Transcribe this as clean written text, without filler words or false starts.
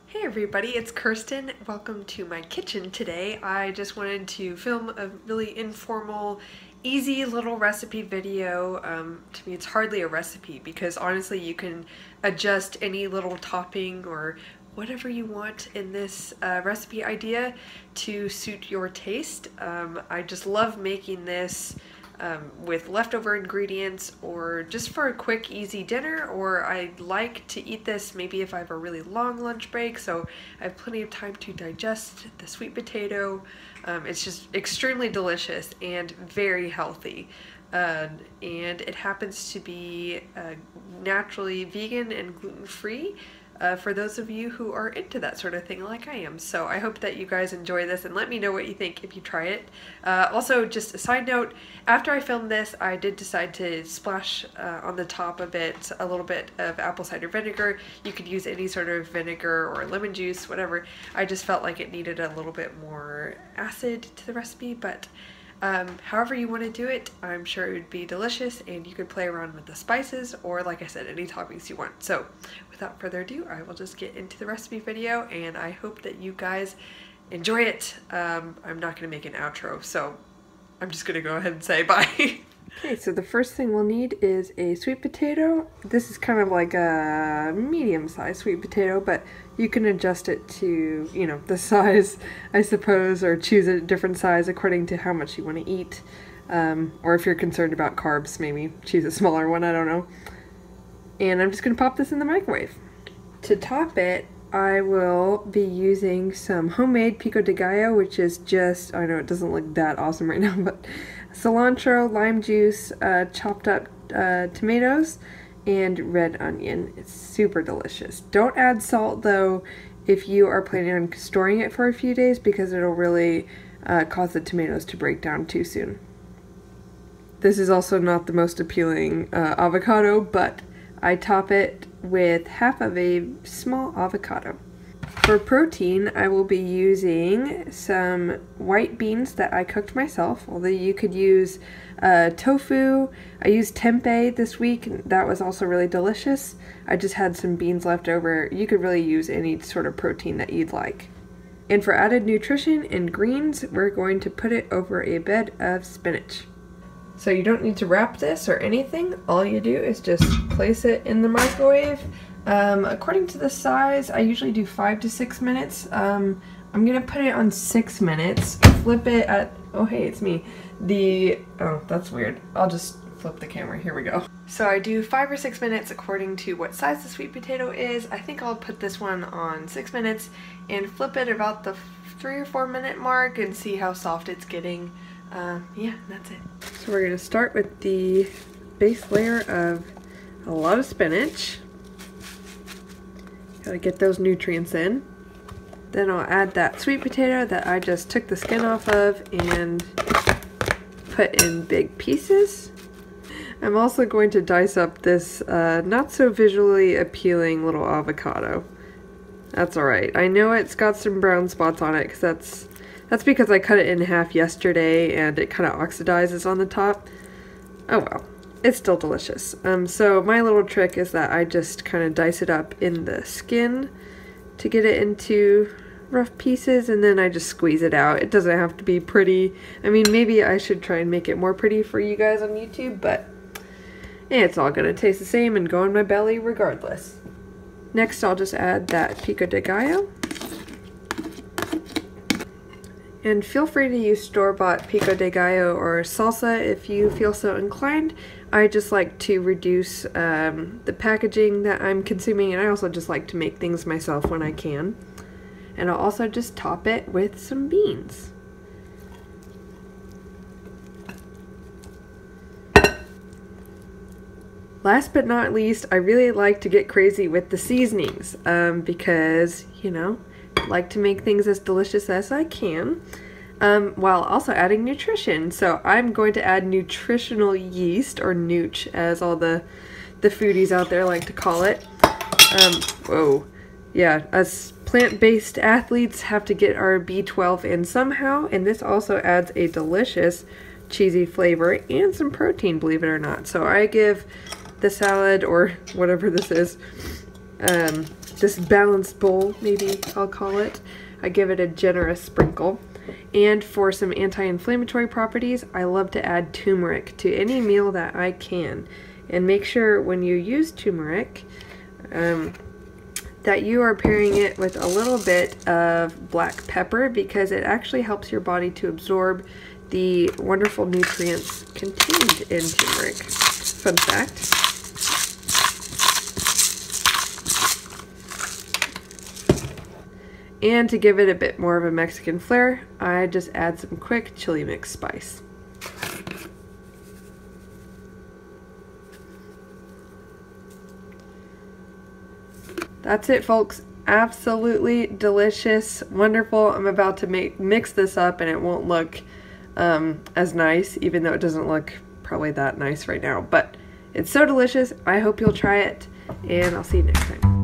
Hey everybody, it's Kirsten. Welcome to my kitchen today. I just wanted to film a really informal, easy little recipe video. To me it's hardly a recipe because honestly you can adjust any little topping or whatever you want in this recipe idea to suit your taste. I just love making this with leftover ingredients or just for a quick easy dinner, or I like to eat this maybe if I have a really long lunch break so I have plenty of time to digest the sweet potato. It's just extremely delicious and very healthy, and it happens to be naturally vegan and gluten-free for those of you who are into that sort of thing like I am. So I hope that you guys enjoy this and let me know what you think if you try it. Also, just a side note, after I filmed this I did decide to splash on the top of it a little bit of apple cider vinegar. You could use any sort of vinegar or lemon juice, whatever. I just felt like it needed a little bit more acid to the recipe, but however you want to do it, I'm sure it would be delicious, and you could play around with the spices or, like I said, any toppings you want. So without further ado, I will just get into the recipe video, and I hope that you guys enjoy it. I'm not going to make an outro, so I'm just going to go ahead and say bye. Okay, so the first thing we'll need is a sweet potato. This is kind of like a medium-sized sweet potato, but you can adjust it to, you know, the size, I suppose, or choose a different size according to how much you want to eat. Or if you're concerned about carbs, maybe choose a smaller one, I don't know. And I'm just going to pop this in the microwave. To top it, I will be using some homemade pico de gallo, which is just, I know it doesn't look that awesome right now, but cilantro, lime juice, chopped up tomatoes, and red onion. It's super delicious. Don't add salt though if you are planning on storing it for a few days, because it'll really cause the tomatoes to break down too soon. This is also not the most appealing avocado, but I top it with half of a small avocado. For protein, I will be using some white beans that I cooked myself, although you could use tofu. I used tempeh this week, and that was also really delicious. I just had some beans left over. You could really use any sort of protein that you'd like. And for added nutrition and greens, we're going to put it over a bed of spinach. So you don't need to wrap this or anything. All you do is just place it in the microwave. According to the size, I usually do 5 to 6 minutes. I'm gonna put it on 6 minutes. Flip it at, oh hey, it's me. Oh, that's weird. I'll just flip the camera, here we go. So I do 5 or 6 minutes according to what size the sweet potato is. I think I'll put this one on 6 minutes and flip it about the 3 or 4 minute mark and see how soft it's getting. Yeah, that's it. So we're gonna start with the base layer of a lot of spinach. Gotta get those nutrients in. Then I'll add that sweet potato that I just took the skin off of and put in big pieces. I'm also going to dice up this not so visually appealing little avocado. That's alright. I know it's got some brown spots on it because that's because I cut it in half yesterday and it kind of oxidizes on the top. Oh well. It's still delicious. So my little trick is that I just kind of dice it up in the skin to get it into rough pieces, and then I just squeeze it out. It doesn't have to be pretty. I mean, maybe I should try and make it more pretty for you guys on YouTube, but it's all gonna taste the same and go in my belly regardless. Next, I'll just add that pico de gallo. And feel free to use store-bought pico de gallo or salsa if you feel so inclined. I just like to reduce the packaging that I'm consuming, and I also just like to make things myself when I can. And I'll also just top it with some beans. Last but not least, I really like to get crazy with the seasonings because, you know, I like to make things as delicious as I can. While also adding nutrition. So I'm going to add nutritional yeast, or nooch as all the foodies out there like to call it. Whoa. Yeah, us plant-based athletes have to get our B12 in somehow, and this also adds a delicious cheesy flavor and some protein, believe it or not. So I give the salad, or whatever this is, this balanced bowl, maybe I'll call it. I give it a generous sprinkle. And for some anti-inflammatory properties, I love to add turmeric to any meal that I can. And make sure when you use turmeric that you are pairing it with a little bit of black pepper, because it actually helps your body to absorb the wonderful nutrients contained in turmeric. Fun fact. And to give it a bit more of a Mexican flair, I just add some quick chili mix spice. That's it, folks. Absolutely delicious, wonderful. I'm about to mix this up, and it won't look as nice, even though it doesn't look probably that nice right now. But it's so delicious. I hope you'll try it, and I'll see you next time.